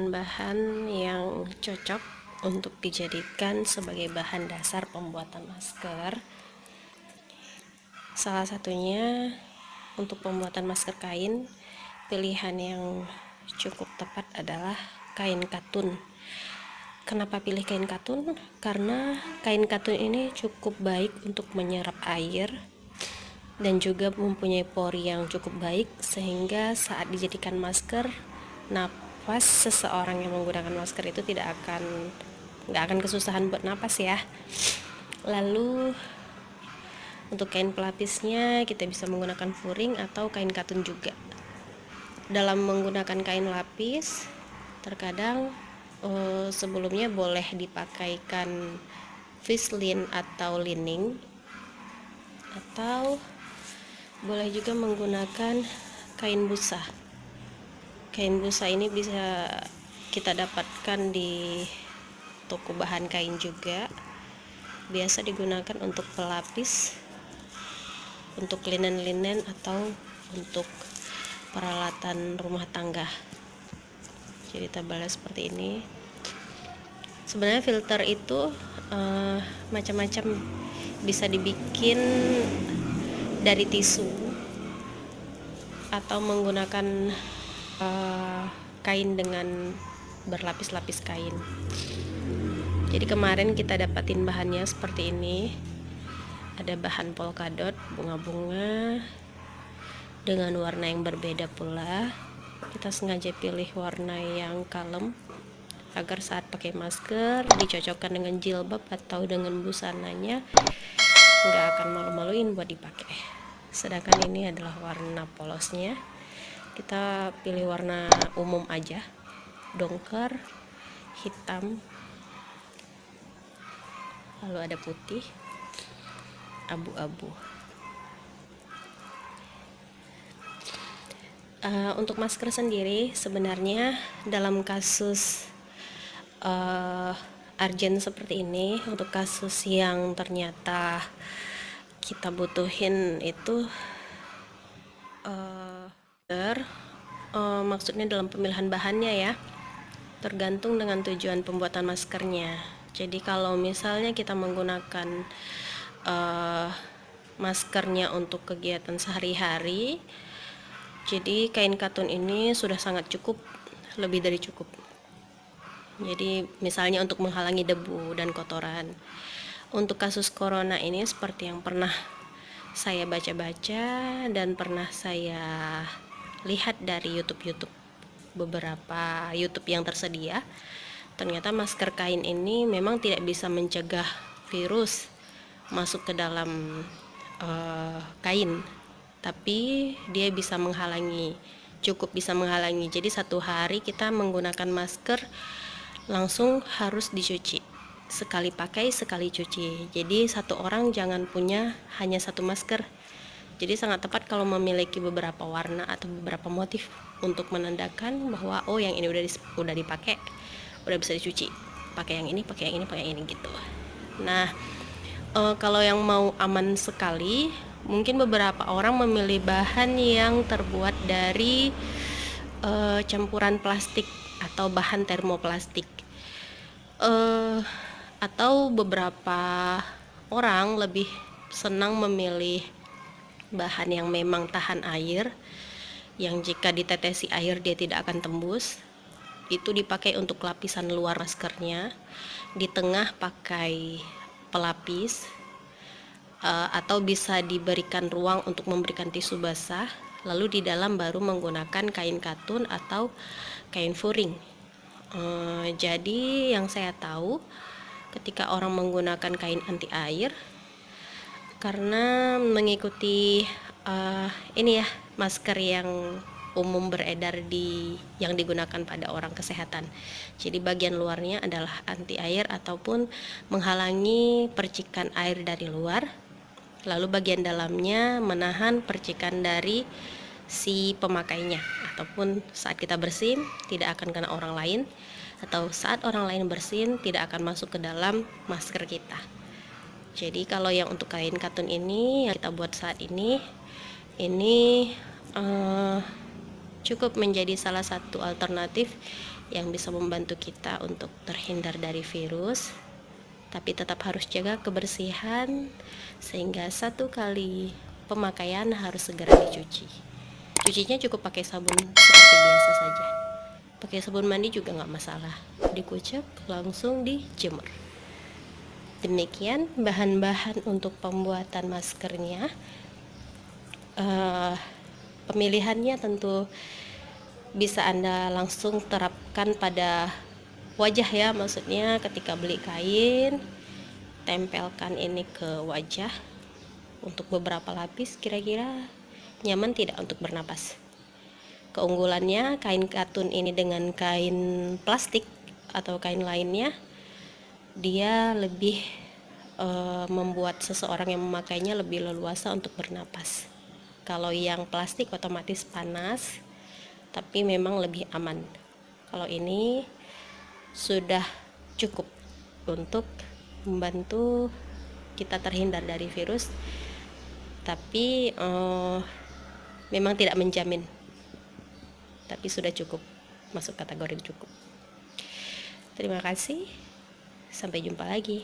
bahan-bahan yang cocok untuk dijadikan sebagai bahan dasar pembuatan masker. Salah satunya untuk pembuatan masker kain, pilihan yang cukup tepat adalah kain katun. Kenapa pilih kain katun? Karena kain katun ini cukup baik untuk menyerap air dan juga mempunyai pori yang cukup baik, sehingga saat dijadikan masker, napas seseorang yang menggunakan masker itu nggak akan kesusahan buat napas ya. Lalu untuk kain pelapisnya kita bisa menggunakan furing atau kain katun juga. Dalam menggunakan kain lapis, terkadang sebelumnya boleh dipakaikan fislin atau lining, atau boleh juga menggunakan kain busa. Kain busa ini bisa kita dapatkan di toko bahan kain juga. Biasa digunakan untuk pelapis, untuk linen-linen, atau untuk peralatan rumah tangga. Jadi tebalnya seperti ini. Sebenarnya filter itu macam-macam, bisa dibikin dari tisu atau menggunakan kain dengan berlapis-lapis kain. Jadi kemarin kita dapatin bahannya seperti ini. Ada bahan polkadot, bunga-bunga dengan warna yang berbeda pula. Kita sengaja pilih warna yang kalem agar saat pakai masker dicocokkan dengan jilbab atau dengan busananya nggak akan malu-maluin buat dipakai. Sedangkan ini adalah warna polosnya. Kita pilih warna umum aja, dongker, hitam, lalu ada putih, abu-abu. Untuk masker sendiri sebenarnya dalam kasus urgent seperti ini, untuk kasus yang ternyata kita butuhin itu maksudnya dalam pemilihan bahannya ya, tergantung dengan tujuan pembuatan maskernya. Jadi kalau misalnya kita menggunakan maskernya untuk kegiatan sehari-hari, jadi kain katun ini sudah sangat cukup, lebih dari cukup. Jadi misalnya untuk menghalangi debu dan kotoran. Untuk kasus corona ini seperti yang pernah saya baca-baca dan pernah saya lihat dari YouTube beberapa YouTube yang tersedia, ternyata masker kain ini memang tidak bisa mencegah virus masuk ke dalam kain, tapi dia bisa menghalangi, cukup bisa menghalangi. Jadi satu hari kita menggunakan masker langsung harus dicuci, sekali pakai sekali cuci. Jadi satu orang jangan punya hanya satu masker. Jadi sangat tepat kalau memiliki beberapa warna atau beberapa motif untuk menandakan bahwa oh yang ini udah dipakai, udah bisa dicuci. Pakai yang ini, pakai yang ini, pakai yang ini gitu. Nah, kalau yang mau aman sekali, mungkin beberapa orang memilih bahan yang terbuat dari campuran plastik atau bahan termoplastik. Atau beberapa orang lebih senang memilih bahan yang memang tahan air, yang jika ditetesi air dia tidak akan tembus. Itu dipakai untuk lapisan luar maskernya, di tengah pakai pelapis, atau bisa diberikan ruang untuk memberikan tisu basah, lalu di dalam baru menggunakan kain katun atau kain furing. Jadi yang saya tahu, ketika orang menggunakan kain anti air, karena mengikuti ini ya, masker yang umum beredar yang digunakan pada orang kesehatan. Jadi bagian luarnya adalah anti air ataupun menghalangi percikan air dari luar, lalu bagian dalamnya menahan percikan dari si pemakainya, ataupun saat kita bersin tidak akan kena orang lain, atau saat orang lain bersin tidak akan masuk ke dalam masker kita. Jadi kalau yang untuk kain katun ini yang kita buat saat ini cukup menjadi salah satu alternatif yang bisa membantu kita untuk terhindar dari virus, tapi tetap harus jaga kebersihan, sehingga 1 kali pemakaian harus segera dicuci. Cucinya cukup pakai sabun seperti biasa saja, pakai sabun mandi juga nggak masalah, dikucek langsung dijemur. Demikian bahan-bahan untuk pembuatan maskernya. Pemilihannya tentu bisa Anda langsung terapkan pada wajah ya, maksudnya ketika beli kain, tempelkan ini ke wajah untuk beberapa lapis, kira-kira nyaman tidak untuk bernapas. Keunggulannya kain katun ini dengan kain plastik atau kain lainnya, dia lebih membuat seseorang yang memakainya lebih leluasa untuk bernapas. Kalau yang plastik otomatis panas, tapi memang lebih aman. Kalau ini sudah cukup untuk membantu kita terhindar dari virus, tapi memang tidak menjamin, tapi sudah cukup, masuk kategori cukup. Terima kasih, sampai jumpa lagi.